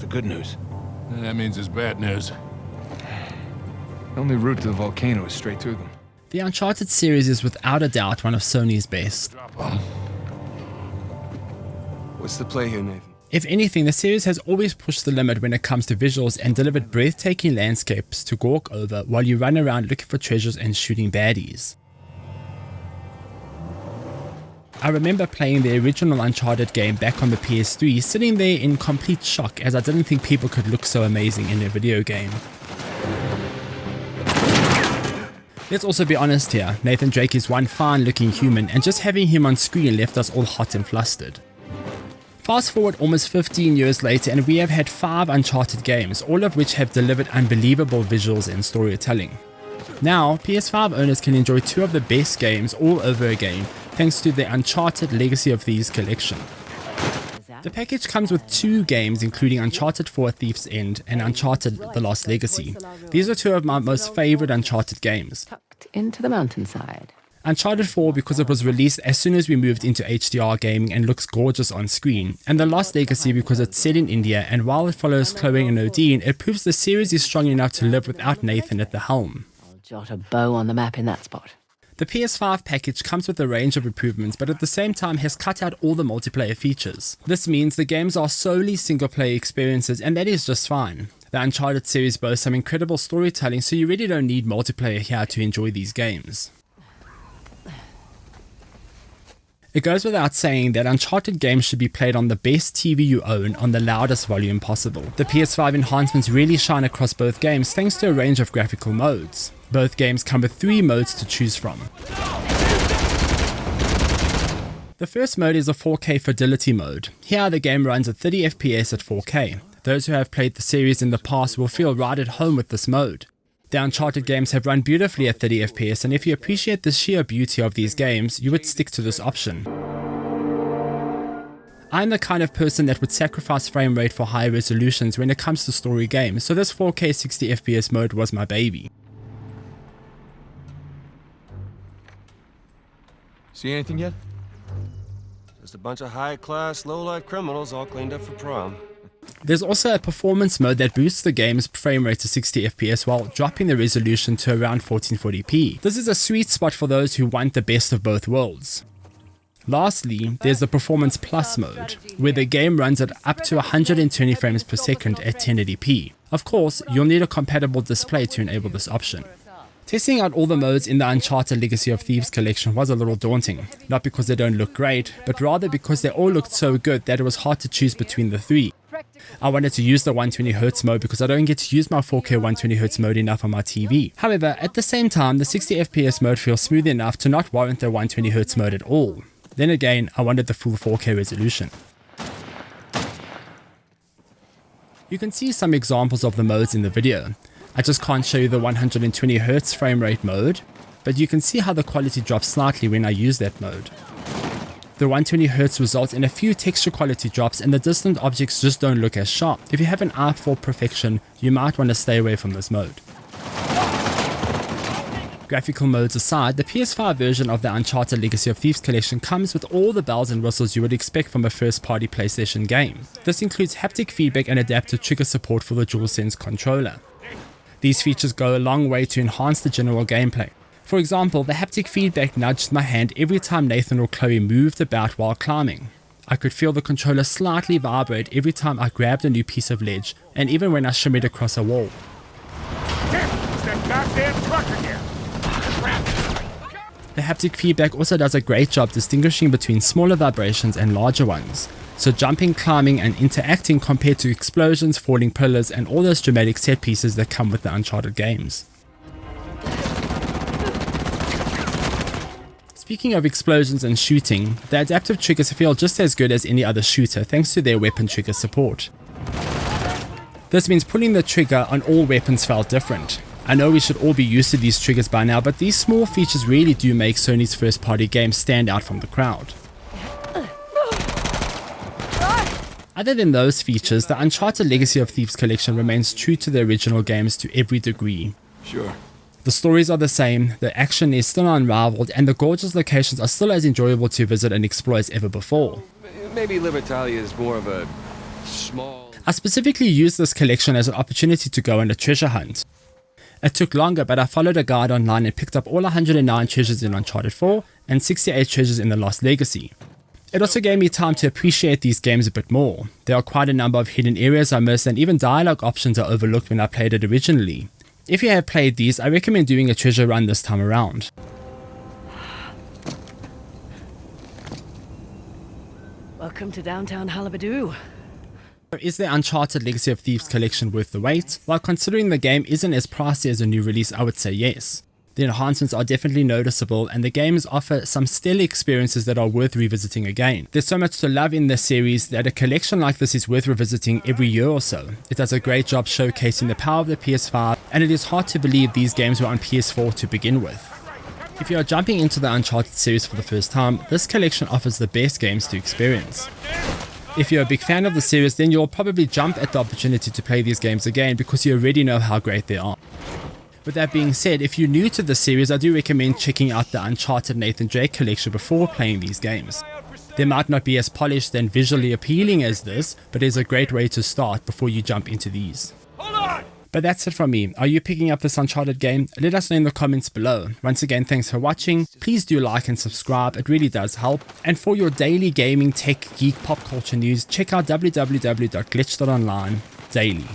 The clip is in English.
good news? That means it's bad news. The only route to the volcano is straight through them. The Uncharted series is without a doubt one of Sony's best. What's the play here, Nathan? If anything, the series has always pushed the limit when it comes to visuals and delivered breathtaking landscapes to gawk over while you run around looking for treasures and shooting baddies. I remember playing the original Uncharted game back on the PS3, sitting there in complete shock as I didn't think people could look so amazing in a video game. Let's also be honest here, Nathan Drake is one fine looking human, and just having him on screen left us all hot and flustered. Fast forward almost 15 years later and we have had 5 Uncharted games, all of which have delivered unbelievable visuals and storytelling. Now, PS5 owners can enjoy 2 of the best games all over again, thanks to the Uncharted Legacy of Thieves collection. The package comes with 2 games including Uncharted 4 Thieves End and Uncharted The Lost Legacy. These are 2 of my most favourite Uncharted games. Tucked into the mountainside. Uncharted 4 because it was released as soon as we moved into HDR gaming and looks gorgeous on screen, and The Lost Legacy because it's set in India, and while it follows Chloe and Odin, it proves the series is strong enough to live without Nathan at the helm. I'll jot a bow on the map in that spot. The PS5 package comes with a range of improvements, but at the same time has cut out all the multiplayer features. This means the games are solely single player experiences, and that is just fine. The Uncharted series boasts some incredible storytelling, so you really don't need multiplayer here to enjoy these games. It goes without saying that Uncharted games should be played on the best TV you own on the loudest volume possible. The Ps5 enhancements really shine across both games thanks to a range of graphical modes. Both games come with 3 modes to choose from. The first mode is a 4K Fidelity mode. Here the game runs at 30 FPS at 4K. Those who have played the series in the past will feel right at home with this mode. The Uncharted games have run beautifully at 30 FPS, and if you appreciate the sheer beauty of these games, you would stick to this option. I'm the kind of person that would sacrifice frame rate for high resolutions when it comes to story games, so this 4K 60 FPS mode was my baby. See anything yet? Just a bunch of high-class, low-life criminals all cleaned up for prom. There's also a performance mode that boosts the game's frame rate to 60 FPS while dropping the resolution to around 1440p. This is a sweet spot for those who want the best of both worlds. Lastly, there's the Performance Plus mode, where the game runs at up to 120 frames per second at 1080p. Of course, you'll need a compatible display to enable this option. Testing out all the modes in the Uncharted Legacy of Thieves collection was a little daunting, not because they don't look great, but rather because they all looked so good that it was hard to choose between the 3. I wanted to use the 120Hz mode because I don't get to use my 4K 120Hz mode enough on my TV. However, at the same time, the 60 FPS mode feels smooth enough to not warrant the 120Hz mode at all. Then again, I wanted the full 4K resolution. You can see some examples of the modes in the video. I just can't show you the 120Hz frame rate mode, but you can see how the quality drops slightly when I use that mode. The 120Hz results in a few texture quality drops and the distant objects just don't look as sharp. If you have an eye for perfection, you might want to stay away from this mode. Graphical modes aside, the PS5 version of the Uncharted Legacy of Thieves collection comes with all the bells and whistles you would expect from a first-party PlayStation game. This includes haptic feedback and adaptive trigger support for the DualSense controller. These features go a long way to enhance the general gameplay. For example, the haptic feedback nudged my hand every time Nathan or Chloe moved about while climbing. I could feel the controller slightly vibrate every time I grabbed a new piece of ledge, and even when I shimmied across a wall. It's that goddamn truck again! The haptic feedback also does a great job distinguishing between smaller vibrations and larger ones. So jumping, climbing and interacting compared to explosions, falling pillars and all those dramatic set pieces that come with the Uncharted games. Speaking of explosions and shooting, the adaptive triggers feel just as good as any other shooter thanks to their weapon trigger support. This means pulling the trigger on all weapons felt different. I know we should all be used to these triggers by now, but these small features really do make Sony's first-party games stand out from the crowd. Other than those features, the Uncharted Legacy of Thieves collection remains true to the original games to every degree. Sure. The stories are the same, the action is still unrivaled, and the gorgeous locations are still as enjoyable to visit and explore as ever before. Maybe Libertalia is more of a small... I specifically used this collection as an opportunity to go on a treasure hunt. It took longer, but I followed a guide online and picked up all 109 treasures in Uncharted 4 and 68 treasures in The Lost Legacy. It also gave me time to appreciate these games a bit more. There are quite a number of hidden areas I missed, and even dialogue options are overlooked when I played it originally. If you have played these, I recommend doing a treasure run this time around. Welcome to downtown Halibadoo. Is the Uncharted Legacy of Thieves collection worth the wait? While considering the game isn't as pricey as a new release, I would say yes. The enhancements are definitely noticeable, and the games offer some stellar experiences that are worth revisiting again. There's so much to love in this series that a collection like this is worth revisiting every year or so. It does a great job showcasing the power of the PS5, and it is hard to believe these games were on PS4 to begin with. If you are jumping into the Uncharted series for the first time, this collection offers the best games to experience. If you're a big fan of the series, then you'll probably jump at the opportunity to play these games again because you already know how great they are. With that being said, if you're new to the series, I do recommend checking out the Uncharted Nathan Drake collection before playing these games. They might not be as polished and visually appealing as this, but it's a great way to start before you jump into these. But that's it from me. Are you picking up this Uncharted game? Let us know in the comments below. Once again, thanks for watching. Please do like and subscribe, it really does help. And for your daily gaming, tech, geek, pop culture news, check out www.glitch.online daily.